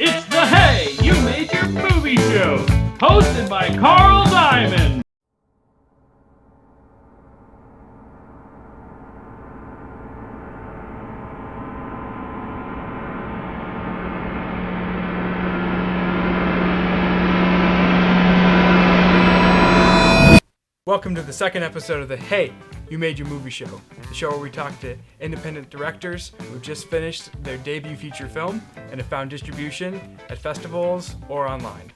It's the Hey, You Made Your Movie Show, hosted by Carl Diamond. Welcome to the second episode of the Hey, You Made Your Movie Show, the show where we talk to independent directors who've just finished their debut feature film and have found distribution at festivals or online.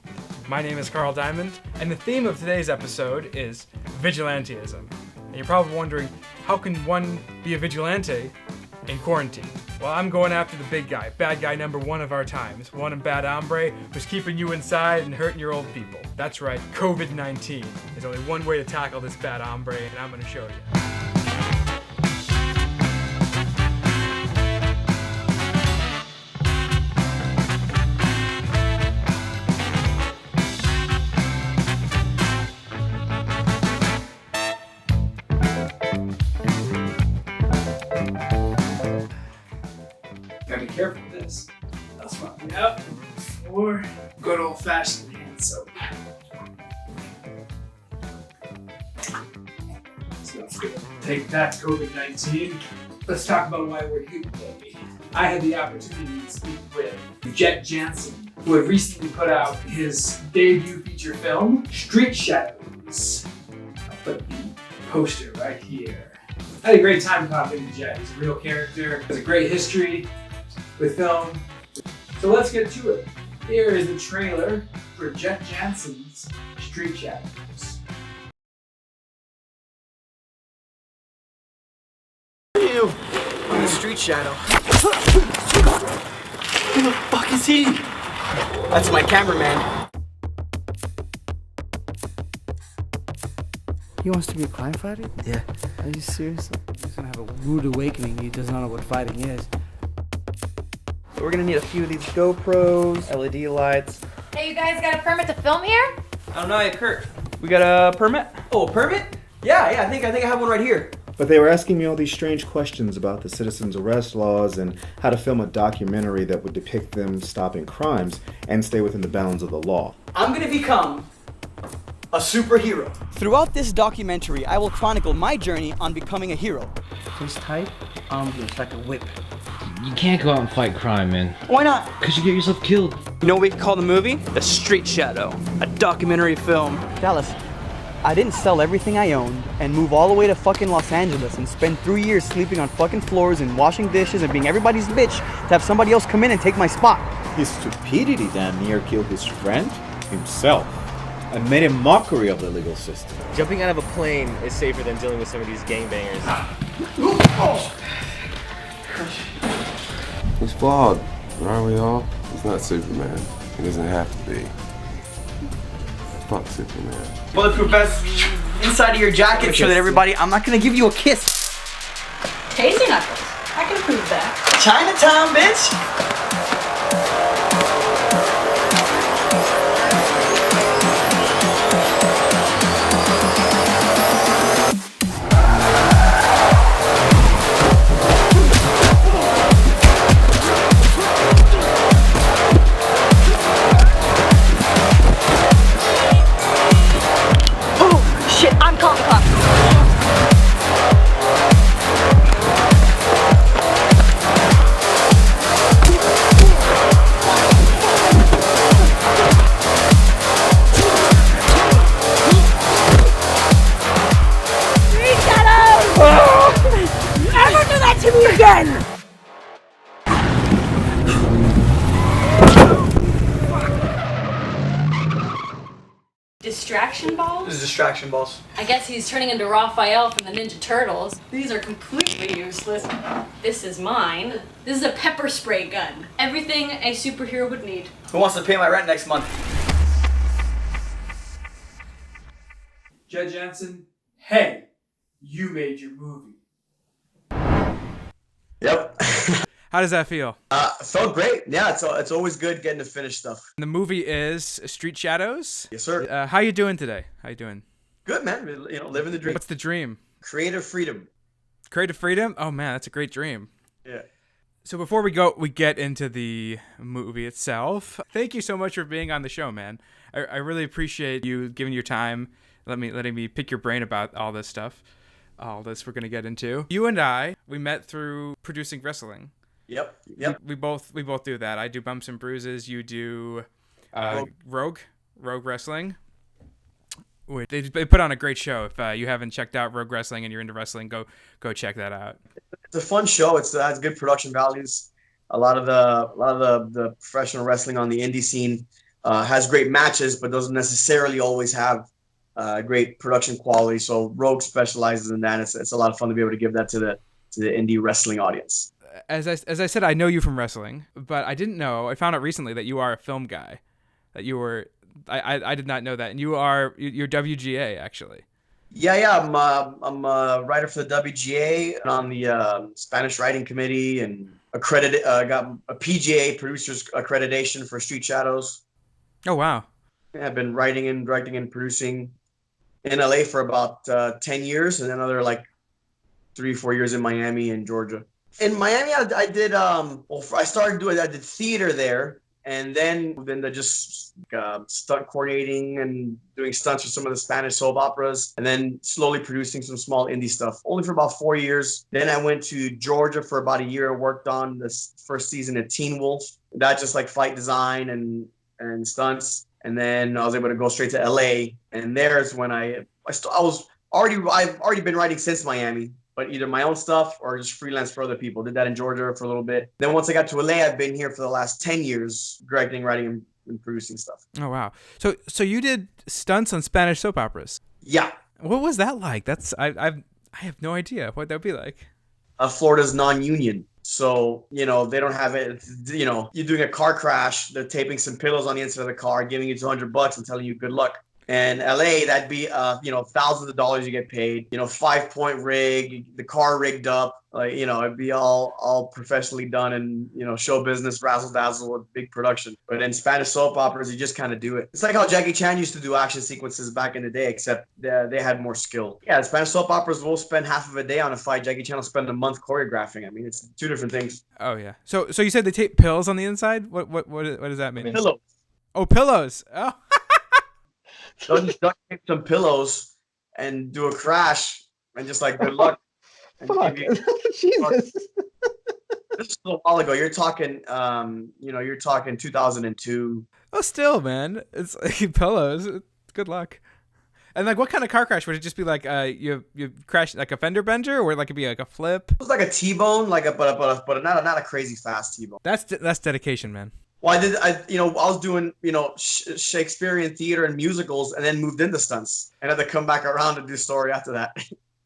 My name is Carl Diamond, and the theme of today's episode is vigilantism. And you're probably wondering, how can one be a vigilante in quarantine? Well, I'm going after the big guy, bad guy number one of our times, one in bad hombre who's keeping you inside and hurting your old people. That's right, COVID-19. There's only one way to tackle this bad hombre, and I'm gonna show you. Gotta be careful with this. That's fine. Yep. Or good old fashioned hand soap. So let's go. Take that COVID-19. Let's talk about why we're here today. I had the opportunity to speak with Jett Jansen, who had recently put out his debut feature film, Street Shadows. I'll put the poster right here. I had a great time talking to Jett. He's a real character, has a great history with film. So let's get to it. Here is the trailer for Jett Jansen's Street Shadows. You, I'm a street shadow. Who the fuck is he? That's my cameraman. He wants to be a crime fighter? Yeah. Are you serious? He's gonna have a rude awakening. He does not know what fighting is. So we're gonna need a few of these GoPros, LED lights. Hey, you guys got a permit to film here? I don't know yet, Kurt. We got a permit? Oh, a permit? Yeah, I think I have one right here. But they were asking me all these strange questions about the citizen's arrest laws and how to film a documentary that would depict them stopping crimes and stay within the bounds of the law. I'm gonna become a superhero. Throughout this documentary, I will chronicle my journey on becoming a hero. He's tight, armed with like a whip. You can't go out and fight crime, man. Why not? Because you get yourself killed. You know what we could call the movie? The Street Shadow, a documentary film. Dallas, I didn't sell everything I owned and move all the way to fucking Los Angeles and spend 3 years sleeping on fucking floors and washing dishes and being everybody's bitch to have somebody else come in and take my spot. His stupidity damn near killed his friend, himself, and made a mockery of the legal system. Jumping out of a plane is safer than dealing with some of these gangbangers. He's flawed, aren't we all? He's not Superman. He doesn't have to be. Fuck Superman. Bulletproof vest inside of your jacket so that everybody, I'm not gonna give you a kiss. Tasty knuckles. I can prove that. Chinatown, bitch! Distraction balls? This is distraction balls. I guess he's turning into Raphael from the Ninja Turtles. These are completely useless. This is mine. This is a pepper spray gun. Everything a superhero would need. Who wants to pay my rent next month? Jett Jansen, hey, you made your movie. Yep. How does that feel? Felt great. Yeah, it's always good getting to finish stuff. The movie is Street Shadows. Yes, sir. How you doing today? How you doing? Good, man. You know, living the dream. What's the dream? Creative freedom. Creative freedom? Oh man, that's a great dream. Yeah. So before we get into the movie itself, thank you so much for being on the show, man. I really appreciate you giving your time, letting me pick your brain about all this stuff, all this we're going to get into. You and we met through producing wrestling. Yep. We both do that. I do Bumps and Bruises. You do Rogue Wrestling. They put on a great show. If you haven't checked out Rogue Wrestling and you're into wrestling, go check that out. It's a fun show. It has good production values. A lot of the professional wrestling on the indie scene has great matches, but doesn't necessarily always have great production quality. So Rogue specializes in that. It's a lot of fun to be able to give that to the indie wrestling audience. As I said, I know you from wrestling, but I didn't know. I found out recently that you are a film guy. That you were. I did not know that, and you're WGA actually. Yeah. I'm a writer for the WGA and on the Spanish writing committee, and got a PGA producers accreditation for Street Shadows. Oh wow! Yeah, I've been writing and directing and producing in LA for about 10 years, and another like 3-4 years in Miami and Georgia. In Miami, I did I did theater there. And then just stunt coordinating and doing stunts for some of the Spanish soap operas, and then slowly producing some small indie stuff. Only for about 4 years. Then I went to Georgia for about a year. Worked on this first season of Teen Wolf. That just like fight design and stunts. And then I was able to go straight to LA. And there's when I've already been writing since Miami, but either my own stuff or just freelance for other people. Did that in Georgia for a little bit. Then once I got to LA, I've been here for the last 10 years, directing, writing, and producing stuff. Oh, wow. So you did stunts on Spanish soap operas? Yeah. What was that like? I have no idea what that would be like. Florida's non-union. So, they don't have it. You're doing a car crash. They're taping some pillows on the inside of the car, giving you $200 and telling you good luck. And LA, that'd be, thousands of dollars you get paid, 5-point rig, the car rigged up, it'd be all professionally done and, show business, razzle dazzle with big production. But in Spanish soap operas, you just kind of do it. It's like how Jackie Chan used to do action sequences back in the day, except they had more skill. Yeah, the Spanish soap operas will spend half of a day on a fight. Jackie Chan will spend a month choreographing. I mean, it's two different things. Oh, yeah. So you said they tape pills on the inside? What does that mean? Pillows. Oh, pillows. Oh. They'll just duct tape some pillows and do a crash and just like good luck. Fuck. Jesus. This is a while ago. You're talking, you're talking 2002. Oh, still, man. It's like pillows. Good luck. And like, what kind of car crash would it just be? Like, you crash like a fender bender, or like it'd be like a flip? It was like a T-bone, but not a crazy fast T-bone. That's dedication, man. Well, I was doing, Shakespearean theater and musicals, and then moved into stunts, and had to come back around to do story after that.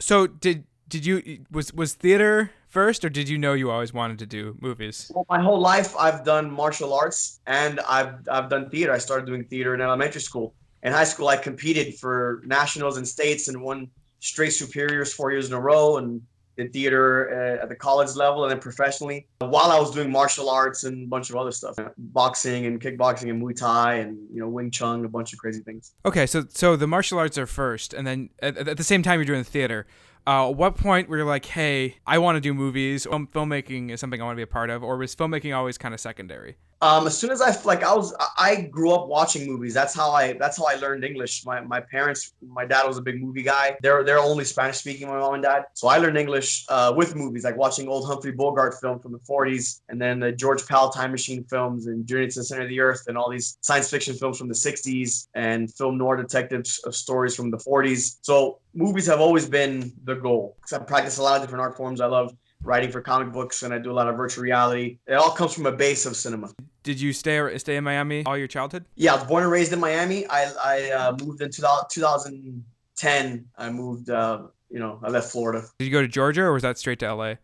So did you was theater first, or did you know you always wanted to do movies? Well, my whole life I've done martial arts, and I've done theater. I started doing theater in elementary school. In high school, I competed for nationals and states and won straight superiors 4 years in a row, and did theater at the college level and then professionally, while I was doing martial arts and a bunch of other stuff, boxing and kickboxing and Muay Thai and Wing Chun, a bunch of crazy things. Okay, so the martial arts are first, and then at the same time you're doing theater. What point were you like, hey, I want to do movies? Filmmaking is something I want to be a part of, or was filmmaking always kind of secondary? As soon as I grew up watching movies. That's how I learned English. My parents, my dad was a big movie guy. They're only Spanish speaking, my mom and dad. So I learned English with movies, like watching old Humphrey Bogart film from the 40s, and then the George Pal Time Machine films, and Journey to the Center of the Earth, and all these science fiction films from the 60s, and film noir detective stories from the 40s. So movies have always been the goal. Because I practice a lot of different art forms. I love writing for comic books, and I do a lot of virtual reality. It all comes from a base of cinema. Did you stay in Miami all your childhood? Yeah, I was born and raised in Miami. I moved in 2010. I moved, I left Florida. Did you go to Georgia, or was that straight to LA?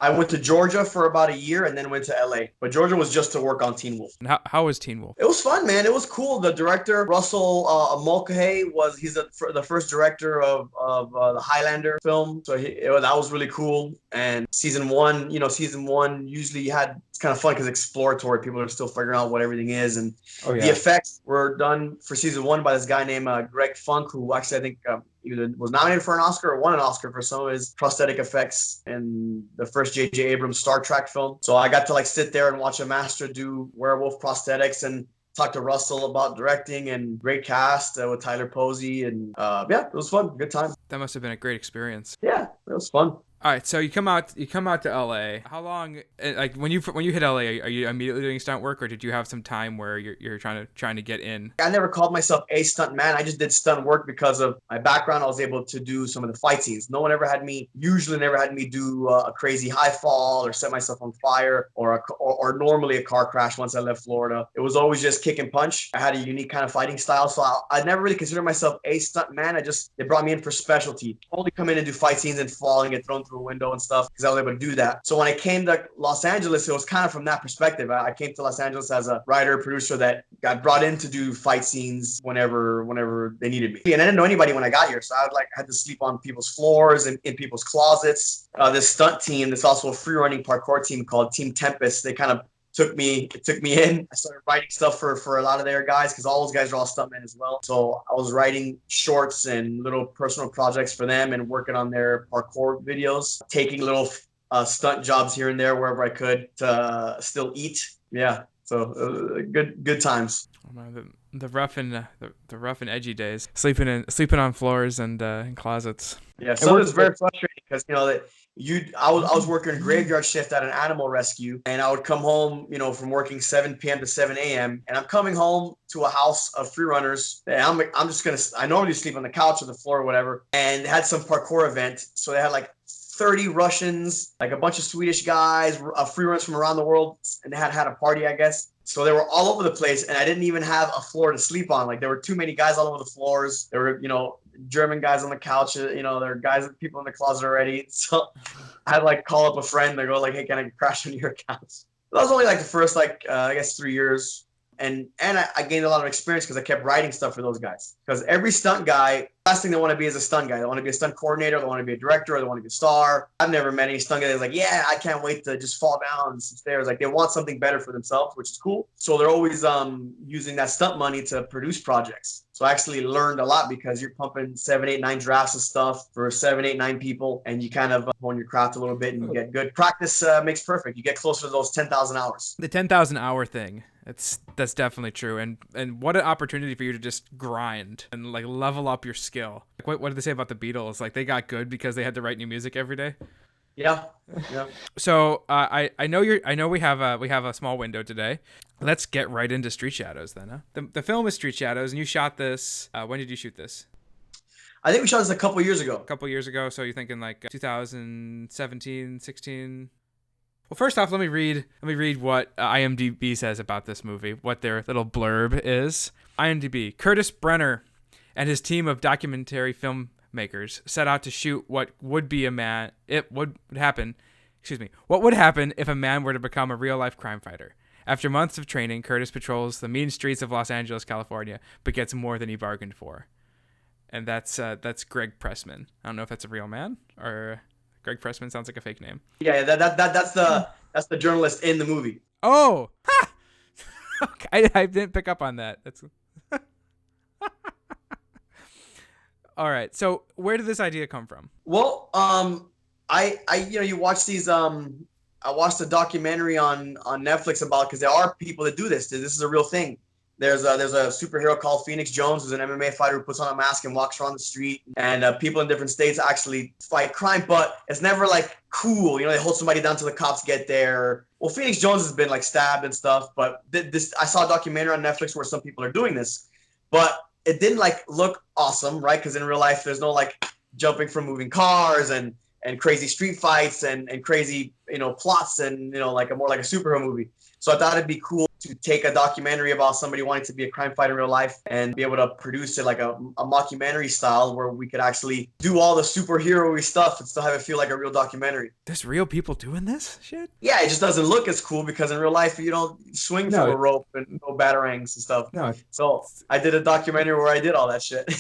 I went to Georgia for about a year and then went to LA. But Georgia was just to work on Teen Wolf. And how was Teen Wolf? It was fun, man. It was cool. The director, Russell Mulcahy, he's the first director of the Highlander film. So that was really cool. And season one, usually it's kind of fun because exploratory. People are still figuring out what everything is. And the effects were done for season one by this guy named Greg Funk, who actually I think either was nominated for an Oscar or won an Oscar for some of his prosthetic effects in the first J.J. Abrams Star Trek film. So I got to like sit there and watch a master do werewolf prosthetics and talk to Russell about directing, and great cast with Tyler Posey, and yeah, it was fun, good time. That must have been a great experience. Yeah, it was fun. All right, so you come out to LA. How long, like when you hit LA, are you immediately doing stunt work, or did you have some time where you're trying to get in? I never called myself a stunt man. I just did stunt work because of my background. I was able to do some of the fight scenes. No one usually never had me do a crazy high fall or set myself on fire or normally a car crash once I left Florida. It was always just kick and punch. I had a unique kind of fighting style, so I never really considered myself a stunt man. They brought me in for specialty. Only come in and do fight scenes and fall and get thrown through a window and stuff because I was able to do that. So when I came to Los Angeles, it was kind of from that perspective. I came to Los Angeles as a writer, producer that got brought in to do fight scenes whenever they needed me. And I didn't know anybody when I got here, so I had to sleep on people's floors and in people's closets. This stunt team, there's also a free running parkour team called Team Tempest. They kind of took me in. I started writing stuff for a lot of their guys because all those guys are all stuntmen as well. So I was writing shorts and little personal projects for them and working on their parkour videos, taking little stunt jobs here and there wherever I could to still eat. Yeah, so good times. The rough and edgy days, sleeping on floors and in closets. Yeah, so it was very frustrating because I was working a graveyard shift at an animal rescue, and I would come home, from working 7 p.m. to 7 a.m. and I'm coming home to a house of free runners. And I normally sleep on the couch or the floor or whatever, and they had some parkour event, so they had like 30 Russians, like a bunch of Swedish guys, free runners from around the world, and they had a party, I guess. So they were all over the place, and I didn't even have a floor to sleep on. Like there were too many guys all over the floors. There were, German guys on the couch. There were people in the closet already. So I had to call up a friend. They go hey, can I crash on your couch? That was only the first I guess 3 years, and I gained a lot of experience because I kept writing stuff for those guys. Because every stunt guy, last thing they want to be is a stunt guy. They want to be a stunt coordinator. They want to be a director. Or they want to be a star. I've never met any stunt guy that's yeah, I can't wait to just fall down some stairs. They want something better for themselves, which is cool. So they're always using that stunt money to produce projects. So I actually learned a lot because you're pumping 7, 8, 9 drafts of stuff for 7, 8, 9 people, and you kind of hone your craft a little bit and you get good. Practice makes perfect. You get closer to those 10,000 hours. The 10,000 hour thing. That's definitely true. And what an opportunity for you to just grind and level up your skill. What did they say about the Beatles? They got good because they had to write new music every day. Yeah. So I know we have a small window today. Let's get right into Street Shadows then. Huh? The film is Street Shadows, and you shot this. When did you shoot this? I think we shot this a couple years ago. So you're thinking 2017, 16. Well, first off, let me read what IMDb says about this movie, what their little blurb is. IMDb: Curtis Brenner and his team of documentary filmmakers set out to shoot what would happen if a man were to become a real-life crime fighter. After months of training, Curtis patrols the mean streets of Los Angeles, California, but gets more than he bargained for. And that's Greg Pressman. I don't know if that's a real man or Greg Pressman sounds like a fake name. Yeah, that's the journalist in the movie. Oh, ha! I didn't pick up on that. That's all right. So where did this idea come from? Well, you watch these. I watched a documentary on Netflix about, because there are people that do this. This is a real thing. There's a superhero called Phoenix Jones, who's an MMA fighter who puts on a mask and walks around the street, and people in different states actually fight crime, but it's never cool. They hold somebody down till the cops get there. Well, Phoenix Jones has been stabbed and stuff, but I saw a documentary on Netflix where some people are doing this, but it didn't look awesome, right? Because in real life, there's no jumping from moving cars and crazy street fights and crazy plots and more like a superhero movie. So I thought it'd be cool to take a documentary about somebody wanting to be a crime fighter in real life and be able to produce it a mockumentary style where we could actually do all the superhero-y stuff and still have it feel like a real documentary. There's real people doing this shit? Yeah, it just doesn't look as cool because in real life you don't swing from a rope and no batarangs and stuff. No. So I did a documentary where I did all that shit.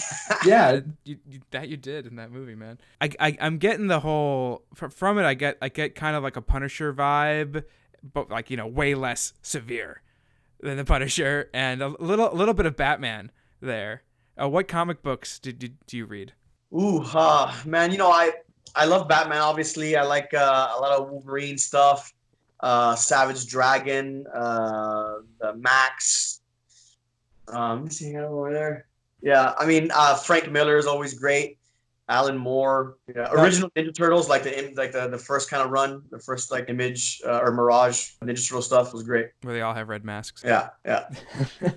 Yeah, you did in that movie, man. I'm getting the whole from it. I get kind of like a Punisher vibe, but way less severe than the Punisher, and a little bit of Batman there. What comic books do you read? Man, I love Batman. Obviously, I like a lot of Wolverine stuff. Savage Dragon, the Max. Let me see over there. Yeah, I mean Frank Miller is always great. Alan Moore, yeah, original Ninja Turtles, like the first kind of run, the first like Image or Mirage Ninja Turtle stuff was great. Where they all have red masks. Yeah, yeah.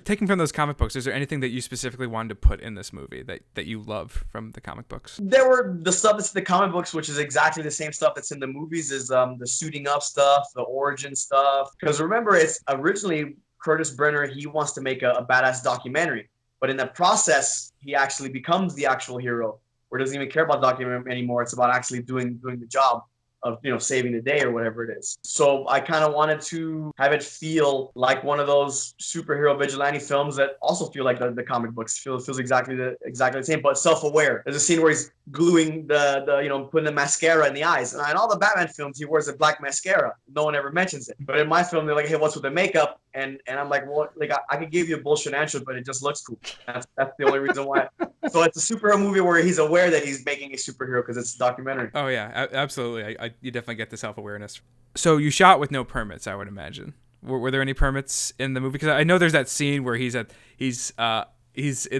Taking from those comic books, is there anything that you specifically wanted to put in this movie that you love from the comic books? There were the stuff that's in the comic books, which is exactly the same stuff that's in the movies, is the suiting up stuff, the origin stuff. Because remember, it's originally Curtis Brenner, he wants to make a badass documentary, but in the process, he actually becomes the actual hero, or doesn't even care about documentary anymore. It's about actually doing the job of saving the day or whatever it is. So I kind of wanted to have it feel like one of those superhero vigilante films that also feel like the comic books. Feels exactly the same, but self-aware. There's a scene where he's gluing putting the mascara in the eyes. And in all the Batman films, he wears a black mascara. No one ever mentions it. But in my film, they're like, hey, what's with the makeup? And I'm like, well, like I could give you a bullshit answer, but it just looks cool. That's the only reason why. So it's a superhero movie where he's aware that he's making a superhero because it's a documentary. Oh yeah, absolutely. You definitely get the self-awareness. So you shot with no permits, I would imagine. Were there any permits in the movie? Because I know there's that scene where he's in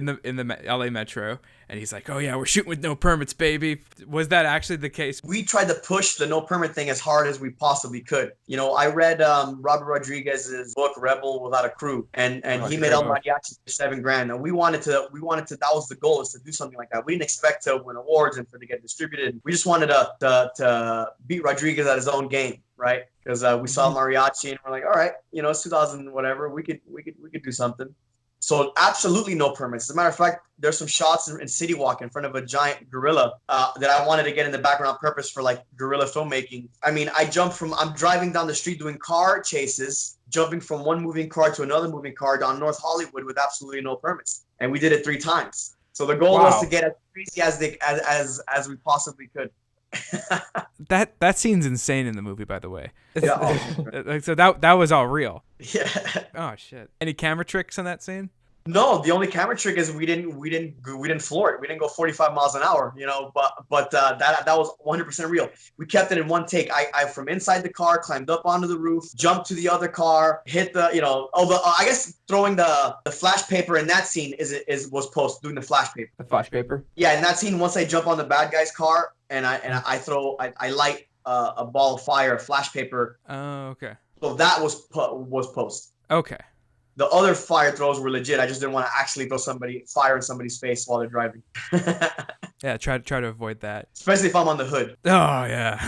the LA Metro and he's like, oh yeah, we're shooting with no permits, baby. Was that actually the case? We tried to push the no permit thing as hard as we possibly could. I read Robert Rodriguez's book Rebel Without a Crew, and he made El Mariachi for $7,000. And we wanted to. That was the goal, is to do something like that. We didn't expect to win awards and for it to get distributed. We just wanted to beat Rodriguez at his own game, right? Because we saw Mariachi and we're like, all right, it's 2000 whatever. We could do something. So absolutely no permits. As a matter of fact, there's some shots in City Walk in front of a giant gorilla that I wanted to get in the background on purpose for like guerrilla filmmaking. I mean, I'm driving down the street doing car chases, jumping from one moving car to another moving car down North Hollywood with absolutely no permits. And we did it 3 times. So the goal was to get as crazy as we possibly could. That scene's insane in the movie, by the way. Yeah. So that was all real. Yeah. Oh shit. Any camera tricks in that scene? No, the only camera trick is we didn't floor it. We didn't go 45 miles an hour, but that was 100% real. We kept it in one take. I from inside the car climbed up onto the roof, jumped to the other car, hit the I guess throwing the flash paper in that scene was post, doing the flash paper. The flash paper? Yeah, in that scene, once I jump on the bad guy's car and I light a ball of fire, a flash paper. Oh, okay. So that was post. Okay. The other fire throws were legit. I just didn't want to actually throw fire in somebody's face while they're driving. Yeah, try to avoid that. Especially if I'm on the hood. Oh, yeah.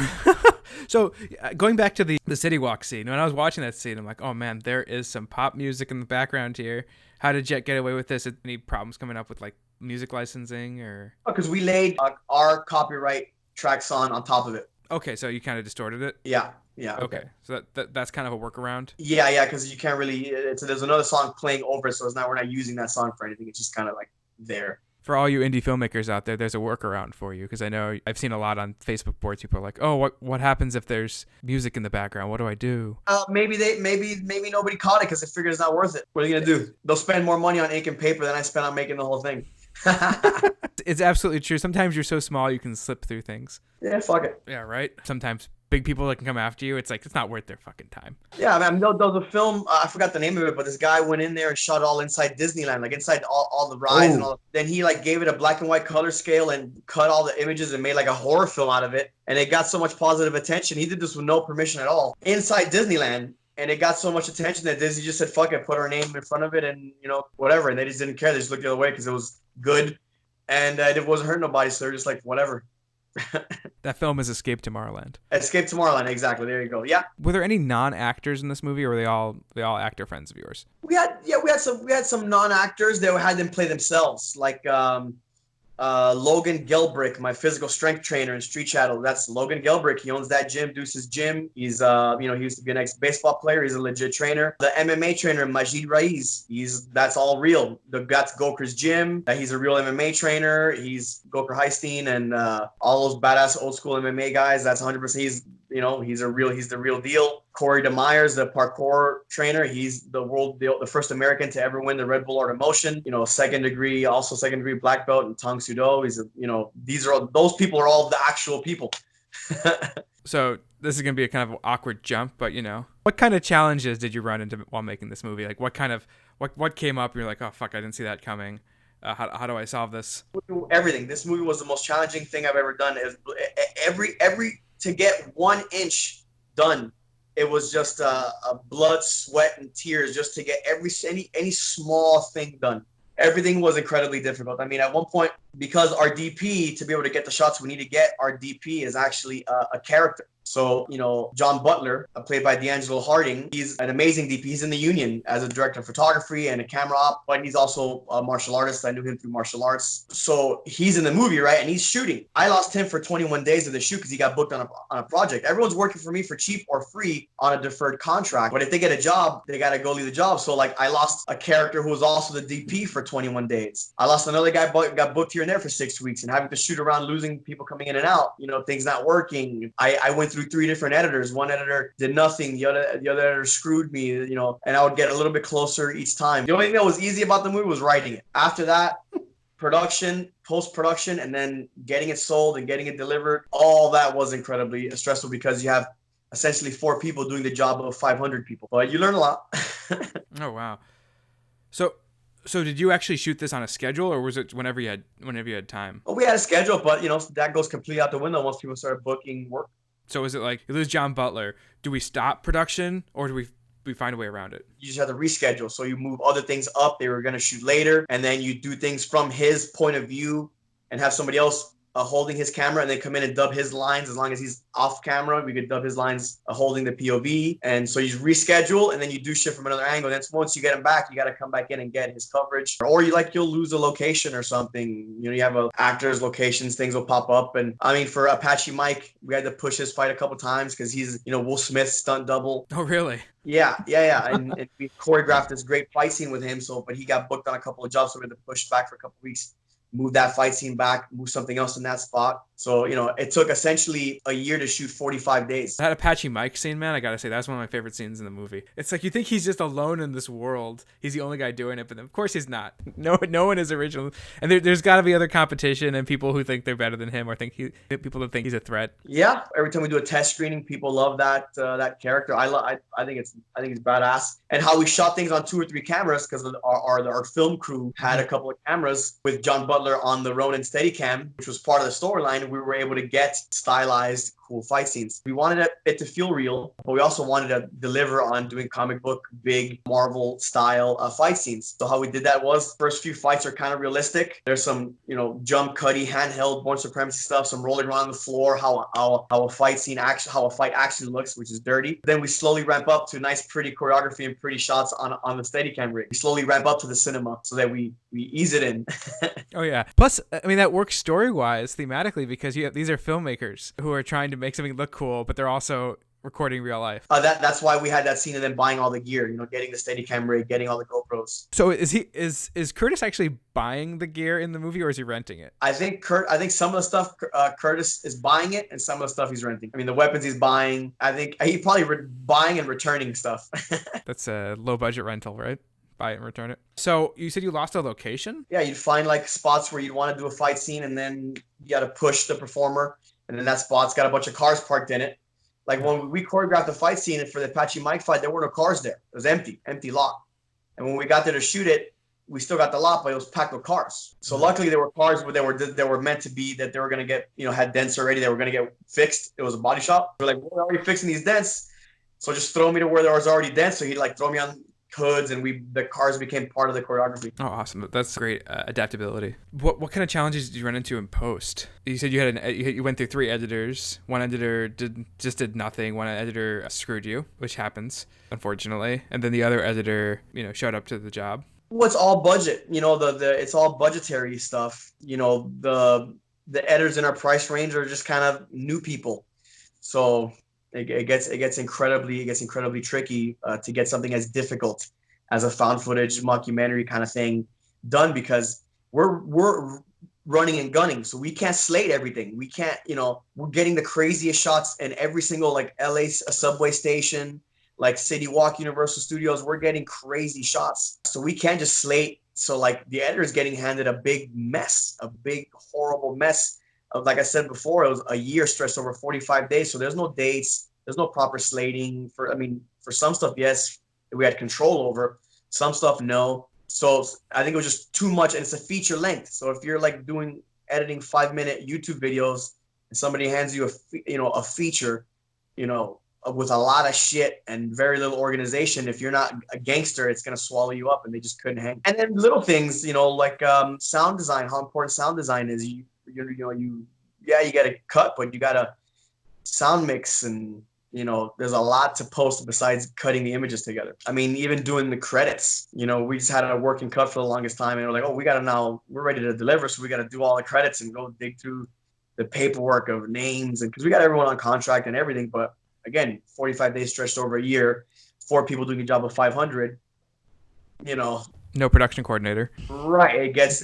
So going back to the City Walk scene, when I was watching that scene, I'm like, oh man, there is some pop music in the background here. How did Jett get away with this? Any problems coming up with like music licensing or? Because we laid our copyright tracks on top of it. Okay, so you kind of distorted it? Yeah. Yeah. Okay. So that's kind of a workaround. Yeah, because you can't really. There's another song playing over it, so we're not using that song for anything. It's just kind of like there. For all you indie filmmakers out there, there's a workaround for you, because I know I've seen a lot on Facebook boards. People are like, "Oh, what happens if there's music in the background? What do I do?" Maybe nobody caught it because they figured it's not worth it. What are you gonna do? They'll spend more money on ink and paper than I spent on making the whole thing. It's absolutely true. Sometimes you're so small you can slip through things. Yeah, fuck it. Yeah, right. Sometimes big people that can come after you, it's not worth their fucking time. Yeah, I mean, there was a film, I forgot the name of it, but this guy went in there and shot all inside Disneyland, like inside all the rides and all. Then he like gave it a black and white color scale and cut all the images and made like a horror film out of it. And it got so much positive attention. He did this with no permission at all inside Disneyland. And it got so much attention that Disney just said, fuck it, put our name in front of it and, whatever. And they just didn't care. They just looked the other way because it was good. And it wasn't hurting nobody. So they're just like, whatever. That film is Escape Tomorrowland. Escape Tomorrowland, exactly. There you go. Yeah. Were there any non-actors in this movie, or were they all actor friends of yours? We had some non-actors. They had them play themselves, like Logan Gelbrick, my physical strength trainer in Street Shadow. That's Logan Gelbrick. He owns that gym, Deuce's Gym. He's he used to be an ex-baseball player. He's a legit trainer. The MMA trainer, Majid Raiz. That's all real. That's Goker's gym. He's a real MMA trainer. He's Goker Heistine and all those badass old school MMA guys. That's 100%. he's the real deal. Corey DeMeyers, the parkour trainer, he's the first American to ever win the Red Bull Art of Motion. Second degree black belt in Tang Soo Do. Those people are all the actual people. So this is gonna be a kind of awkward jump, but what kind of challenges did you run into while making this movie? Like what came up? You're like, oh fuck, I didn't see that coming. How do I solve this? Everything. This movie was the most challenging thing I've ever done. Every to get 1 inch done, it was just a blood, sweat, and tears just to get any small thing done. Everything was incredibly difficult. I mean, at one point, because our DP, to be able to get the shots we need to get, our DP is actually a character. So, John Butler, played by D'Angelo Harding, he's an amazing DP. He's in the union as a director of photography and a camera op, but he's also a martial artist. I knew him through martial arts. So he's in the movie, right? And he's shooting. I lost him for 21 days of the shoot because he got booked on a project. Everyone's working for me for cheap or free on a deferred contract. But if they get a job, they got to go leave the job. So I lost a character who was also the DP for 21 days. I lost another guy, got booked here and there for 6 weeks and having to shoot around, losing people coming in and out, things not working. I went through 3 different editors. One editor did nothing. The other editor screwed me, and I would get a little bit closer each time. The only thing that was easy about the movie was writing it. After that, production, post-production, and then getting it sold and getting it delivered, all that was incredibly stressful because you have essentially 4 people doing the job of 500 people. But you learn a lot. Oh, wow. So did you actually shoot this on a schedule, or was it whenever you had time? Well, we had a schedule, but that goes completely out the window once people started booking work. So is it like, you lose John Butler, do we stop production, or do we find a way around it? You just have to reschedule. So you move other things up. They were going to shoot later, and then you do things from his point of view and have somebody else holding his camera, and they come in and dub his lines. As long as he's off camera, we could dub his lines holding the POV. And so you reschedule, and then you do shit from another angle. Then once you get him back, you got to come back in and get his coverage. Or you'll lose a location or something. You have actors, locations, things will pop up. And I mean, for Apache Mike, we had to push his fight a couple times because he's Will Smith's stunt double. Oh, really? Yeah. And we choreographed this great fight scene with him. But he got booked on a couple of jobs, so we had to push back for a couple of weeks. Move that fight scene back, move something else in that spot. So, it took essentially a year to shoot 45 days. That Apache Mike scene, man, I gotta say, that's one of my favorite scenes in the movie. It's like you think he's just alone in this world. He's the only guy doing it, but of course he's not. No one is original. And there's gotta be other competition and people who think they're better than him or people that think he's a threat. Yeah, every time we do a test screening, people love that character. I think it's badass. And how we shot things on 2 or 3 cameras because our film crew had a couple of cameras with John Butler on the Ronin Steadicam, which was part of the storyline. We were able to get stylized, cool fight scenes. We wanted it to feel real, but we also wanted to deliver on doing comic book, big Marvel style fight scenes. So how we did that was first few fights are kind of realistic. There's some, jump cutty, handheld, Born Supremacy stuff, some rolling around the floor, how a fight actually looks, which is dirty. Then we slowly ramp up to nice, pretty choreography and pretty shots on the Steadicam rig. We slowly ramp up to the cinema so that we ease it in. Oh yeah. Plus, I mean, that works story-wise, thematically, because these are filmmakers who are trying to make something look cool, but they're also recording real life. That's why we had that scene of them buying all the gear, getting the Steadicam rig, getting all the GoPros. So is Curtis actually buying the gear in the movie, or is he renting it? I think some of the stuff Curtis is buying it, and some of the stuff he's renting. I mean, the weapons he's buying, I think he's probably buying and returning stuff. That's a low budget rental, right? Buy it and return it. So you said you lost a location? Yeah, you'd find spots where you'd want to do a fight scene, and then you got to push the performer, and then that spot's got a bunch of cars parked in it. Like when we choreographed the fight scene for the Apache Mike fight, there were no cars there. It was empty lot. And when we got there to shoot it, we still got the lot, but it was packed with cars. So luckily there were cars, but they were meant to be that they were going to get, had dents already. They were going to get fixed. It was a body shop. We're like, we're already fixing these dents. So just throw me to where there was already dents. So he'd throw me on hoods, and the cars became part of the choreography. Oh, awesome! That's great adaptability. What kind of challenges did you run into in post? You said you went through 3 editors. One editor did nothing. One editor screwed you, which happens, unfortunately, and then the other editor, showed up to the job. Well, it's all budget. It's all budgetary stuff. The editors in our price range are just kind of new people, so. It gets incredibly tricky to get something as difficult as a found footage mockumentary kind of thing done, because we're running and gunning, so we can't slate everything. We can't, we're getting the craziest shots in every single like LA subway station, like City Walk, Universal Studios. We're getting crazy shots, so we can't just slate. So like the editor is getting handed a big mess, a big horrible mess of, like I said before, it was a year stretched over 45 days. So there's no dates, there's no proper slating for. I mean, for some stuff, yes, we had control over. Some stuff, no. So I think it was just too much, and it's a feature length. So if you're like editing 5-minute YouTube videos, and somebody hands you a feature, with a lot of shit and very little organization, if you're not a gangster, it's gonna swallow you up, and they just couldn't hang. And then little things, like sound design, how important sound design is. You got to cut, but you got to sound mix, and there's a lot to post besides cutting the images together. I mean, even doing the credits, we just had a working cut for the longest time, and we're like, oh, we're ready to deliver, so we got to do all the credits and go dig through the paperwork of names, and because we got everyone on contract and everything. But again, 45 days stretched over a year, 4 people doing a job of 500, No production coordinator. Right, it gets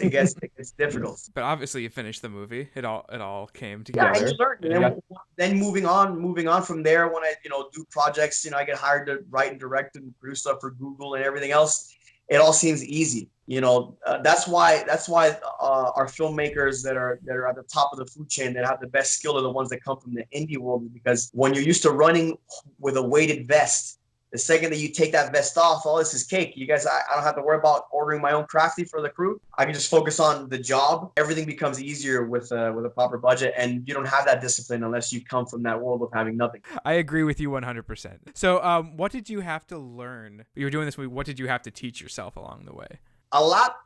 difficult. But obviously, you finished the movie. It all came together. Yeah, and you learn. And then moving on from there, when I do projects, I get hired to write and direct and produce stuff for Google and everything else. It all seems easy. That's why our filmmakers that are at the top of the food chain, that have the best skill, are the ones that come from the indie world. Because when you're used to running with a weighted vest, the second that you take that vest off, all this is cake. You guys, I don't have to worry about ordering my own crafty for the crew. I can just focus on the job. Everything becomes easier with a proper budget, and you don't have that discipline unless you come from that world of having nothing. I agree with you 100%. So, what did you have to learn? You were doing this movie. What did you have to teach yourself along the way? A lot.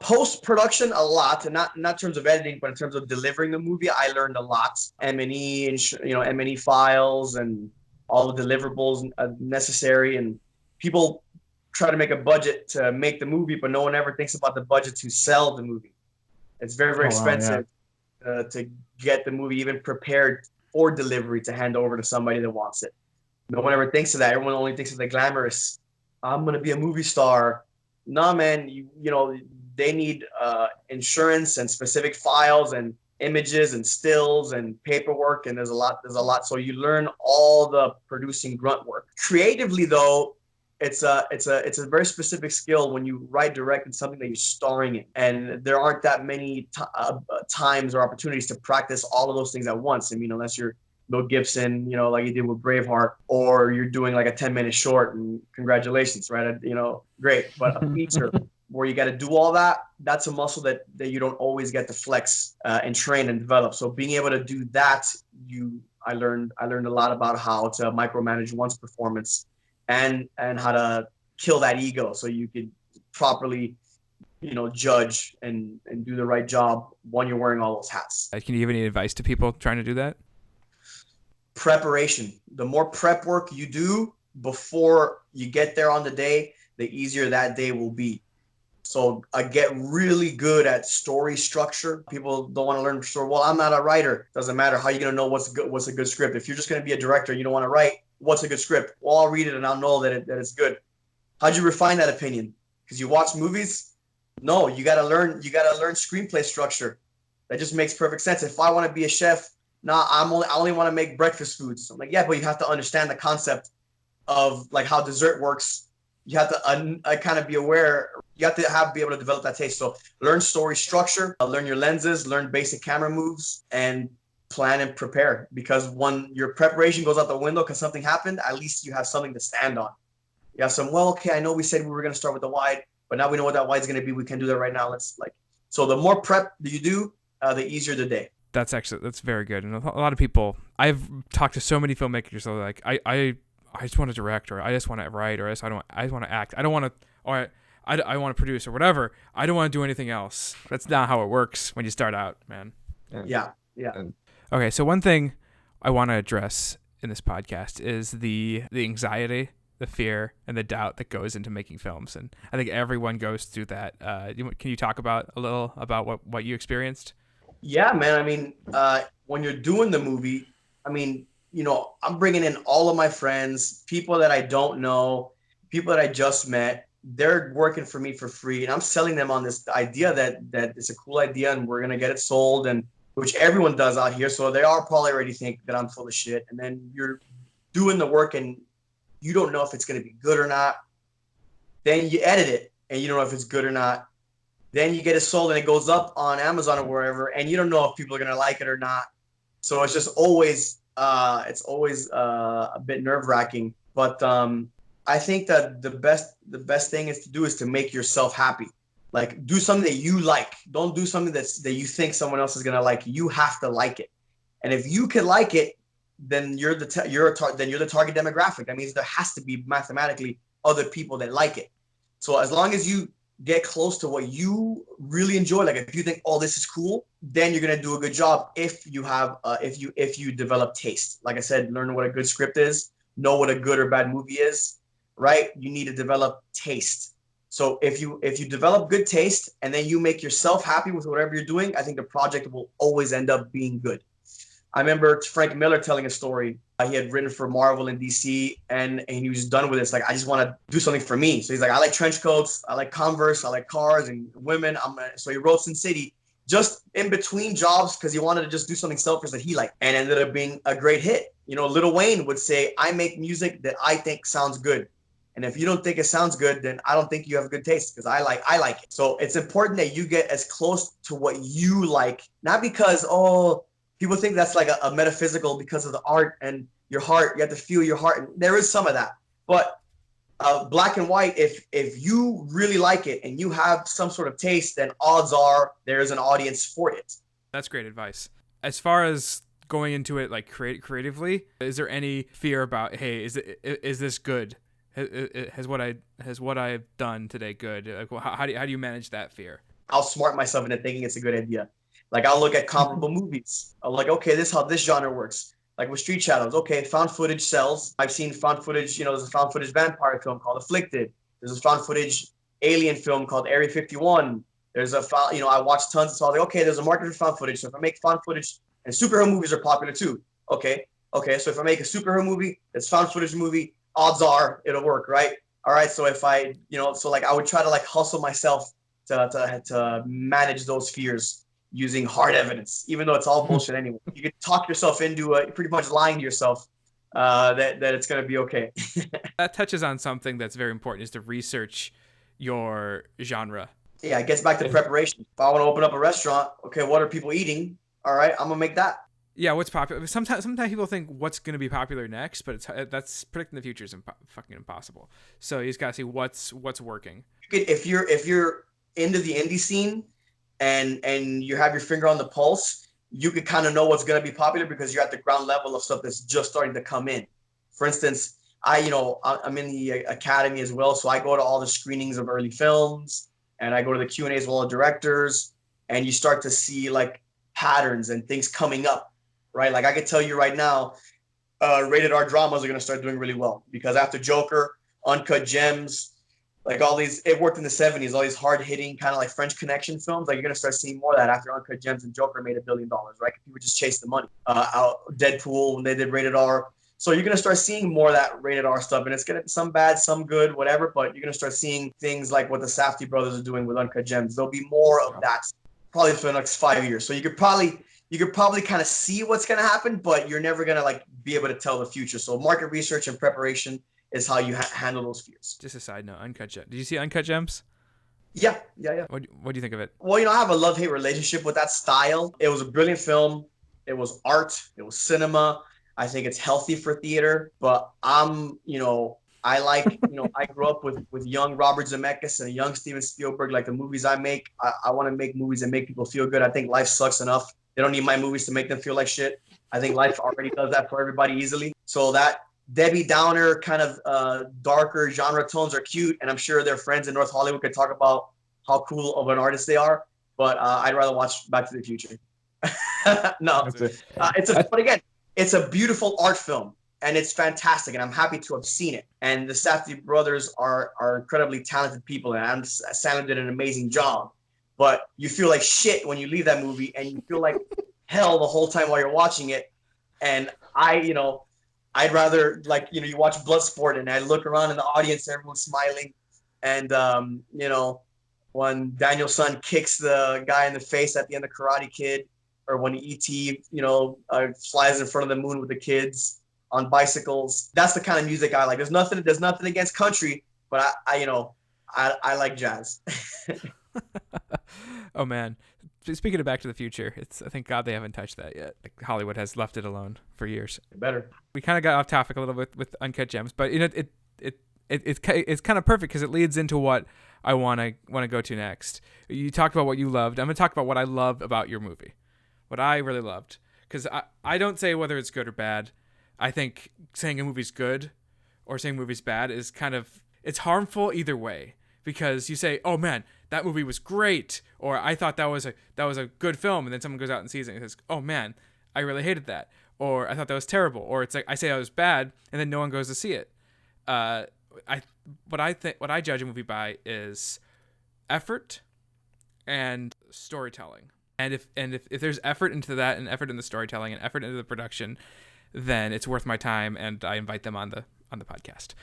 Post-production, a lot, and not in terms of editing, but in terms of delivering the movie, I learned a lot. M&E, M&E files, and all the deliverables necessary. And people try to make a budget to make the movie, but no one ever thinks about the budget to sell the movie. It's very, very expensive to get the movie even prepared for delivery to hand over to somebody that wants it. No one ever thinks of that. Everyone only thinks of the glamorous. I'm going to be a movie star. Nah, man, they need insurance and specific files and images and stills and paperwork, and there's a lot. So you learn all the producing grunt work. Creatively, though, it's a very specific skill when you write, direct in something that you're starring in, and there aren't that many times or opportunities to practice all of those things at once. I mean, unless you're Mel Gibson, like you did with Braveheart, or you're doing like a 10-minute short, and congratulations, right? Great. But a feature where you got to do all that, that's a muscle that you don't always get to flex and train and develop. So being able to do that, I learned a lot about how to micromanage one's performance and how to kill that ego, so you could properly judge and do the right job when you're wearing all those hats. Can you give any advice to people trying to do that? Preparation. The more prep work you do before you get there on the day, the easier that day will be. So I get really good at story structure. People don't want to learn story. Well, I'm not a writer. Doesn't matter. How are you going to know what's a good script? If you're just going to be a director and you don't want to write, what's a good script? Well, I'll read it and I'll know that it's good. How'd you refine that opinion? Because you watch movies? No, you got to learn screenplay structure. That just makes perfect sense. If I want to be a chef, I only want to make breakfast foods. I'm like, yeah, but you have to understand the concept of like how dessert works. You have to kind of be aware. You have to be able to develop that taste. So learn story structure, learn your lenses, learn basic camera moves, and plan and prepare. Because when your preparation goes out the window because something happened, at least you have something to stand on. You have okay, I know we said we were going to start with the wide, but now we know what that wide is going to be. We can do that right now. So the more prep that you do, the easier the day. That's very good. And a lot of people, I've talked to so many filmmakers, so like I just want to direct, or I just want to write, or I just want to act. I don't want to, or I want to produce, or whatever. I don't want to do anything else. That's not how it works when you start out, man. Yeah. Okay, so one thing I want to address in this podcast is the anxiety, the fear, and the doubt that goes into making films, and I think everyone goes through that. Can you talk a little about what you experienced? Yeah, man. I mean, when you're doing the movie, I mean, I'm bringing in all of my friends, people that I don't know, people that I just met, they're working for me for free, and I'm selling them on this idea that it's a cool idea, and we're gonna get it sold, and which everyone does out here. So they are probably already think that I'm full of shit, and then you're doing the work, and you don't know if it's gonna be good or not. Then you edit it, and you don't know if it's good or not. Then you get it sold, and it goes up on Amazon or wherever, and you don't know if people are gonna like it or not. So it's just always a bit nerve-wracking. But I think that the best thing is to make yourself happy. Like, do something that you like. Don't do something that you think someone else is gonna like. You have to like it, and if you can like it, then you're the target demographic. That means there has to be mathematically other people that like it. So as long as you get close to what you really enjoy, like if you think, oh, this is cool, then you're gonna do a good job. If you have if you develop taste, like I said, learn what a good script is, know what a good or bad movie is, right? You need to develop taste. So if you develop good taste and then you make yourself happy with whatever you're doing, I think the project will always end up being good. I remember Frank Miller telling a story. He had written for Marvel and DC, and he was done with it. It's like, I just want to do something for me. So he's like, I like trench coats, I like Converse, I like cars and women. So he wrote Sin City just in between jobs because he wanted to just do something selfish that he liked, and ended up being a great hit. You know, Lil Wayne would say, I make music that I think sounds good. And if you don't think it sounds good, then I don't think you have good taste, because I like it. So it's important that you get as close to what you like, not because, oh, people think that's like a metaphysical because of the art and your heart. You have to feel your heart. And there is some of that. But black and white, if you really like it and you have some sort of taste, then odds are there's an audience for it. That's great advice. As far as going into it like creatively, is there any fear about, hey, is this good? Has what I've done today good? Like, how do you manage that fear? I'll smart myself into thinking it's a good idea. Like, I'll look at comparable movies. I'm like, okay, this is how this genre works. Like with Street Shadows, okay, found footage sells. I've seen found footage, there's a found footage vampire film called Afflicted. There's a found footage alien film called Area 51. There's a I watched tons, so I was like, okay, there's a market for found footage. So if I make found footage, and superhero movies are popular too. Okay, so if I make a superhero movie, it's found footage movie, odds are it'll work, right? All right, so if I, so like I would try to like hustle myself to manage those fears using hard evidence, even though it's all bullshit anyway. You can talk yourself into pretty much lying to yourself that it's going to be okay. That touches on something that's very important, is to research your genre. Yeah, it gets back to preparation. If I want to open up a restaurant, okay, what are people eating? All right, I'm going to make that. Yeah, what's popular? Sometimes people think what's going to be popular next, but that's predicting the future is fucking impossible. So you just got to see what's working. If you're into the indie scene, and you have your finger on the pulse, you could kind of know what's going to be popular because you're at the ground level of stuff that's just starting to come in. For instance, I'm in the academy as well, so I go to all the screenings of early films, and I go to the Q&As with all the directors, and you start to see like patterns and things coming up, right? Like I can tell you right now, rated R dramas are going to start doing really well because after Joker, Uncut Gems, like all these, it worked in the 70s, all these hard-hitting kind of like French Connection films. Like you're going to start seeing more of that after Uncut Gems and Joker made $1 billion, right? People just chase the money. Deadpool, when they did rated R. So you're going to start seeing more of that rated R stuff, and it's going to be some bad, some good, whatever, but you're going to start seeing things like what the Safdie brothers are doing with Uncut Gems. There'll be more of that probably for the next 5 years. So you could probably kind of see what's going to happen, but you're never going to like be able to tell the future. So market research and preparation is how you handle those fears. Just a side note, Uncut Gems. Did you see Uncut Gems? Yeah. What do you think of it? Well, I have a love-hate relationship with that style. It was a brilliant film. It was art. It was cinema. I think it's healthy for theater. But I like, I grew up with young Robert Zemeckis and young Steven Spielberg. Like the movies I make, I want to make movies that make people feel good. I think life sucks enough. They don't need my movies to make them feel like shit. I think life already does that for everybody easily. So that Debbie Downer kind of darker genre tones are cute, and I'm sure their friends in North Hollywood could talk about how cool of an artist they are, but I'd rather watch Back to the Future. No, but again, it's a beautiful art film, and it's fantastic, and I'm happy to have seen it. And the Safdie brothers are incredibly talented people, and Sandler did an amazing job. But you feel like shit when you leave that movie, and you feel like hell the whole time while you're watching it. And I'd rather, like, you watch Bloodsport and I look around in the audience, everyone's smiling. And when Daniel-san kicks the guy in the face at the end of Karate Kid, or when E.T. Flies in front of the moon with the kids on bicycles. That's the kind of music I like. There's nothing against country, but I like jazz. Oh man. Speaking of Back to the Future, I thank God they haven't touched that yet. Like, Hollywood has left it alone for years. Better. We kind of got off topic a little bit with Uncut Gems, but it's kind of perfect because it leads into what I want to go to next. You talked about what you loved. I'm going to talk about what I love about your movie. What I really loved, because I don't say whether it's good or bad. I think saying a movie's good or saying a movie's bad is it's harmful either way, because you say, oh man, that movie was great, or I thought that was a good film, and then someone goes out and sees it and says, oh man, I really hated that, or I thought that was terrible, or it's like I say I was bad and then no one goes to see it. What I judge a movie by is effort and storytelling. And if there's effort into that, and effort in the storytelling, and effort into the production, then it's worth my time, and I invite them on the podcast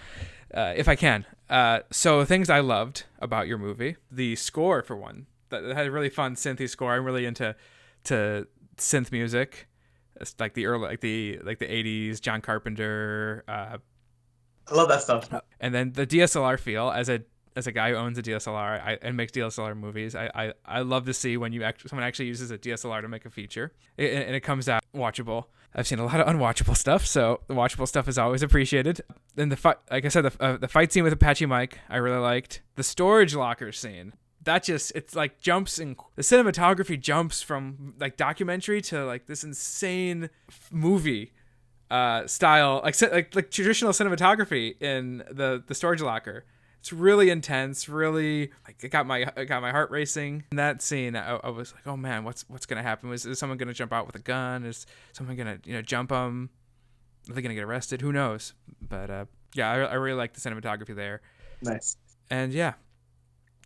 if I can. So things I loved about your movie: the score, for one, that had a really fun synthy score. I'm really into synth music. It's like the early, like the 80s John Carpenter. I love that stuff. And then the DSLR feel as a guy who owns a DSLR and makes DSLR movies, I love to see when someone actually uses a DSLR to make a feature and it comes out watchable. I've seen a lot of unwatchable stuff, so the watchable stuff is always appreciated. And like I said, the fight scene with Apache Mike, I really liked. The storage locker scene, it's like jumps, and the cinematography jumps from like documentary to like this insane movie style, like traditional cinematography in the storage locker. It's really intense, really, like, it got my heart racing. In that scene, I was like, oh man, what's gonna happen? Is someone gonna jump out with a gun? Is someone gonna jump them? Are they gonna get arrested? Who knows? But yeah, I really like the cinematography there. Nice. And yeah,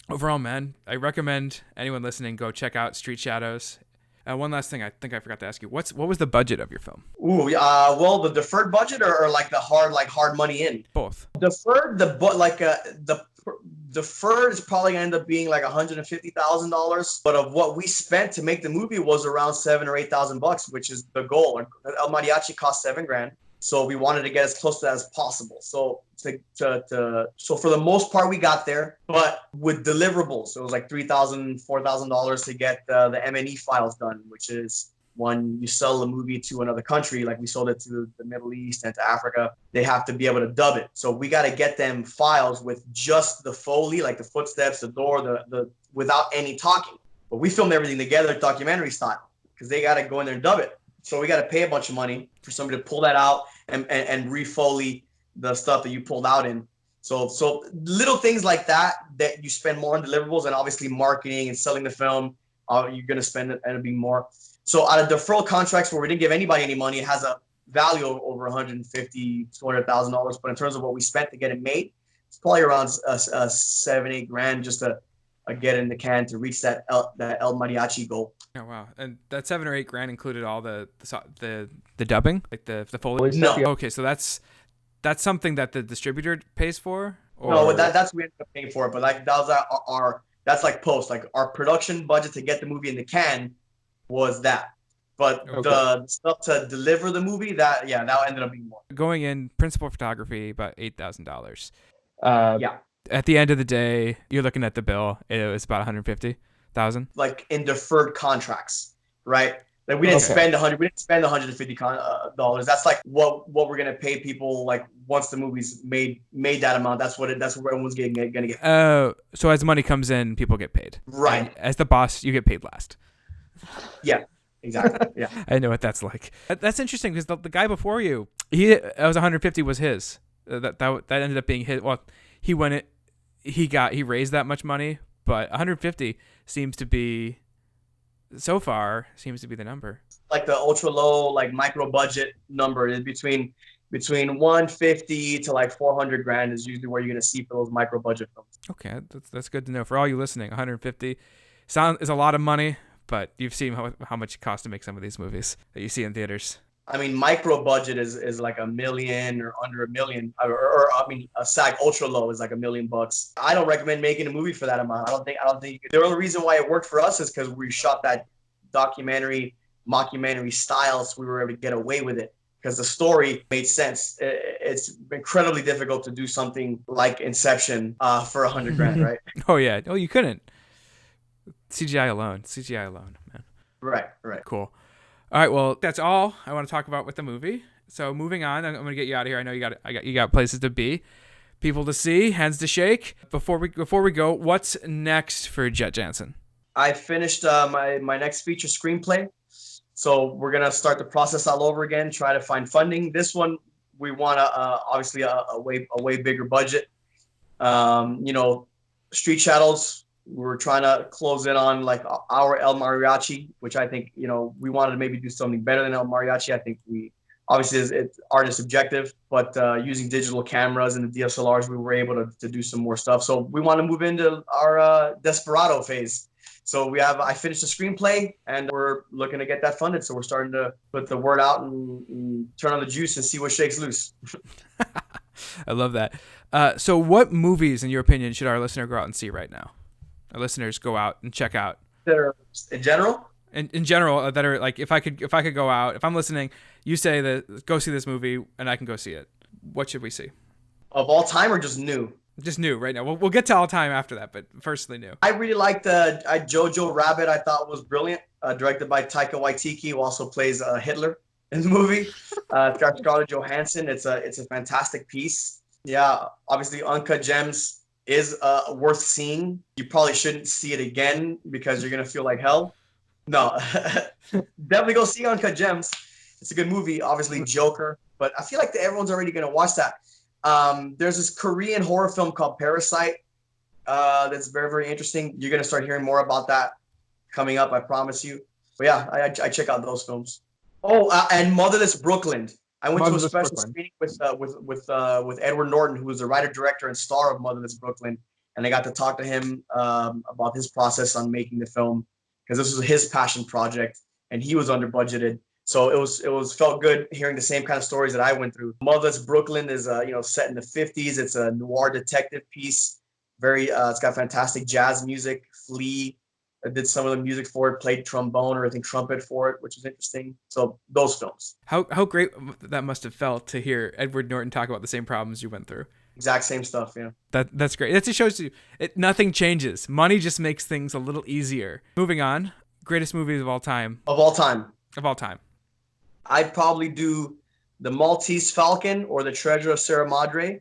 overall, man, I recommend anyone listening go check out Street Shadows. One last thing, I think I forgot to ask you. What was the budget of your film? Ooh, well, the deferred budget or like the hard money in? Both. Deferred, the deferred is probably gonna end up being like $150,000. But of what we spent to make the movie was around $7,000 or $8,000, which is the goal. El Mariachi cost $7,000, so we wanted to get as close to that as possible. So so for the most part, we got there, but with deliverables, it was like $3,000, $4,000 to get the M&E files done, which is when you sell a movie to another country, like we sold it to the Middle East and to Africa, they have to be able to dub it. So we got to get them files with just the Foley, like the footsteps, the door, the without any talking. But we filmed everything together, documentary style, because they got to go in there and dub it. So we got to pay a bunch of money for somebody to pull that out and re-Foley the stuff that you pulled out in. So little things like that you spend more on deliverables, and obviously marketing and selling the film, you're going to spend it, and it'll be more. So out of deferral contracts where we didn't give anybody any money, it has a value of over $150,000, $200,000. But in terms of what we spent to get it made, it's probably around $7,000-8,000 just to get it in the can to reach that El Mariachi goal. Oh wow! And that $7,000 or $8,000 included all the dubbing, like the Foley. No. Okay, so that's something that the distributor pays for. Or? No, that's we ended up paying for it. But like that was that's like post, like our production budget to get the movie in the can was that. But the stuff to deliver the movie, that ended up being more. Going in principal photography, about $8,000. Yeah. At the end of the day, you're looking at the bill. It was about $150,000. Like in deferred contracts, right? Like we didn't spend $100. We didn't spend $150. That's like what we're gonna pay people. Like once the movie's made that amount, that's what everyone's gonna get. So as the money comes in, people get paid. Right. And as the boss, you get paid last. Yeah. Exactly. Yeah. I know what that's like. That's interesting because the guy before you, that was $150 was his. That ended up being his. Well, he raised that much money, but $150 seems to be the number. Like the ultra low, like micro budget number is between $150 to like $400,000 is usually where you're gonna see for those micro budget films. Okay, that's good to know. For all you listening, $150 is a lot of money, but you've seen how much it costs to make some of these movies that you see in theaters. I mean, micro budget is like $1 million or under $1 million, or I mean, a SAG ultra low is like $1 million bucks. I don't recommend making a movie for that amount. I don't think the only reason why it worked for us is because we shot that documentary, mockumentary style, so we were able to get away with it because the story made sense. It's incredibly difficult to do something like Inception for $100,000, right? Oh yeah. Oh, you couldn't. CGI alone, man. Right. Cool. All right, well, that's all I want to talk about with the movie. So moving on, I'm gonna get you out of here. I know you got places to be, people to see, hands to shake. Before we go, what's next for Jett Jansen? I finished my next feature screenplay, so we're gonna start the process all over again. Try to find funding. This one we want obviously a way bigger budget. Street Shadows. We're trying to close in on like our El Mariachi, which I think, we wanted to maybe do something better than El Mariachi. I think art is subjective, but using digital cameras and the DSLRs, we were able to do some more stuff. So we want to move into our Desperado phase. So I finished the screenplay and we're looking to get that funded. So we're starting to put the word out and turn on the juice and see what shakes loose. I love that. So what movies, in your opinion, should our listener go out and see right now? Our listeners go out and check out. That are in general? In general, that are like, if I could go out, if I'm listening, you say that go see this movie and I can go see it. What should we see? Of all time or just new? Just new right now. We'll get to all time after that, but firstly new. I really liked Jojo Rabbit. I thought was brilliant. Directed by Taika Waititi, who also plays Hitler in the movie. It's got Scarlett Johansson. It's a fantastic piece. Yeah, obviously Uncut Gems is worth seeing. You probably shouldn't see it again because you're gonna feel like hell. No, definitely go see Uncut Gems. It's a good movie. Obviously Joker, but I feel like everyone's already gonna watch that. There's this Korean horror film called Parasite that's very, very interesting. You're gonna start hearing more about that coming up, I promise you. But yeah, I check out those films. Oh, and Motherless Brooklyn. I went to a special screening with Edward Norton, who was the writer, director, and star of Motherless Brooklyn, and I got to talk to him about his process on making the film because this was his passion project, and he was under budgeted. So it felt good hearing the same kind of stories that I went through. Motherless Brooklyn is set in the 50s. It's a noir detective piece. It's got fantastic jazz music. Flea did some of the music for it, played trombone or I think trumpet for it, which was interesting. So those films. How great that must have felt to hear Edward Norton talk about the same problems you went through. Exact same stuff, yeah. That's great. That just shows you nothing changes. Money just makes things a little easier. Moving on, greatest movies of all time. Of all time. I'd probably do The Maltese Falcon or The Treasure of Sierra Madre.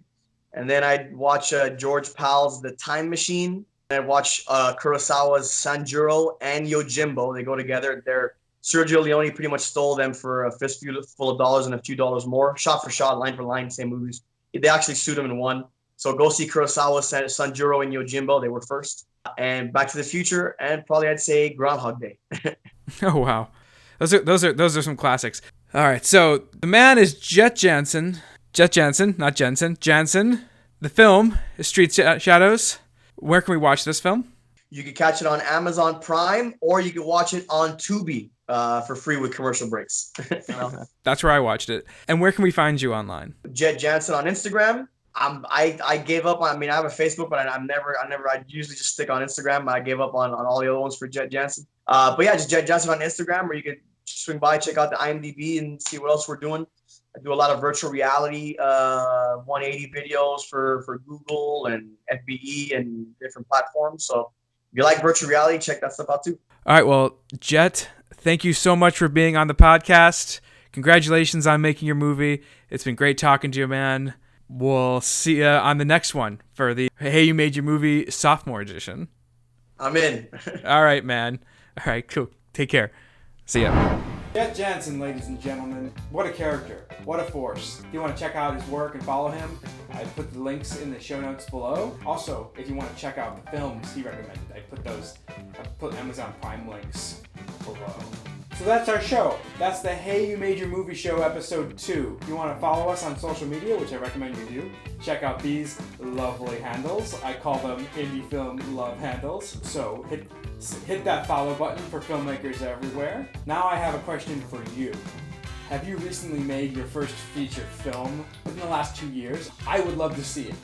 And then I'd watch George Pal's The Time Machine. I watch Kurosawa's Sanjuro and Yojimbo. They go together. Sergio Leone pretty much stole them for a fistful of dollars and a few dollars more. Shot for shot, line for line, same movies. They actually sued him and won. So go see Kurosawa's Sanjuro and Yojimbo. They were first. And Back to the Future, and probably I'd say Groundhog Day. Oh wow, those are some classics. All right, so the man is Jett Jansen. Jett Jansen, not Jensen. Jansen. The film is Street Shadows. Where can we watch this film? You can catch it on Amazon Prime, or you can watch it on Tubi for free with commercial breaks. That's where I watched it. And where can we find you online? Jett Jansen on Instagram. I gave up on. I have a Facebook, but I usually just stick on Instagram. I gave up on all the other ones for Jett Jansen. But yeah, just Jett Jansen on Instagram, or you could swing by, check out the IMDb, and see what else we're doing. I do a lot of virtual reality 180 videos for Google and FBE and different platforms. So if you like virtual reality, check that stuff out too. All right. Well, Jett, thank you so much for being on the podcast. Congratulations on making your movie. It's been great talking to you, man. We'll see you on the next one for the Hey You Made Your Movie Sophomore Edition. I'm in. All right, man. All right, cool. Take care. See ya. Jett Jansen, ladies and gentlemen. What a character. What a force. If you want to check out his work and follow him, I put the links in the show notes below. Also, if you want to check out the films he recommended, I put Amazon Prime links below. So that's our show. That's the Hey You Made Your Movie Show episode 2. If you want to follow us on social media, which I recommend you do, check out these lovely handles. I call them Indie Film Love handles. So hit that follow button for filmmakers everywhere. Now I have a question for you. have you recently made your first feature film within the last 2 years? I would love to see it.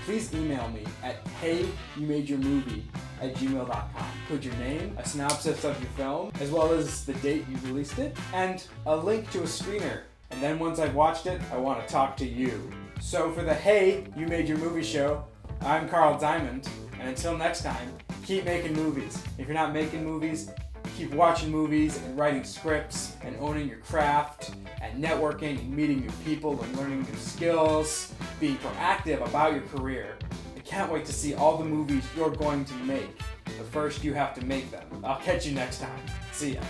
Please email me at heyyoumadeyourmovie@gmail.com. Include your name, a synopsis of your film, as well as the date you released it, and a link to a screener. And then once I've watched it, I want to talk to you. So for the Hey You Made Your Movie show, I'm Carl Diamond, and until next time, keep making movies. If you're not making movies, keep watching movies and writing scripts and owning your craft and networking and meeting new people and learning new skills, being proactive about your career. I can't wait to see all the movies you're going to make, but first you have to make them. I'll catch you next time. See ya.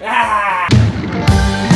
Ah!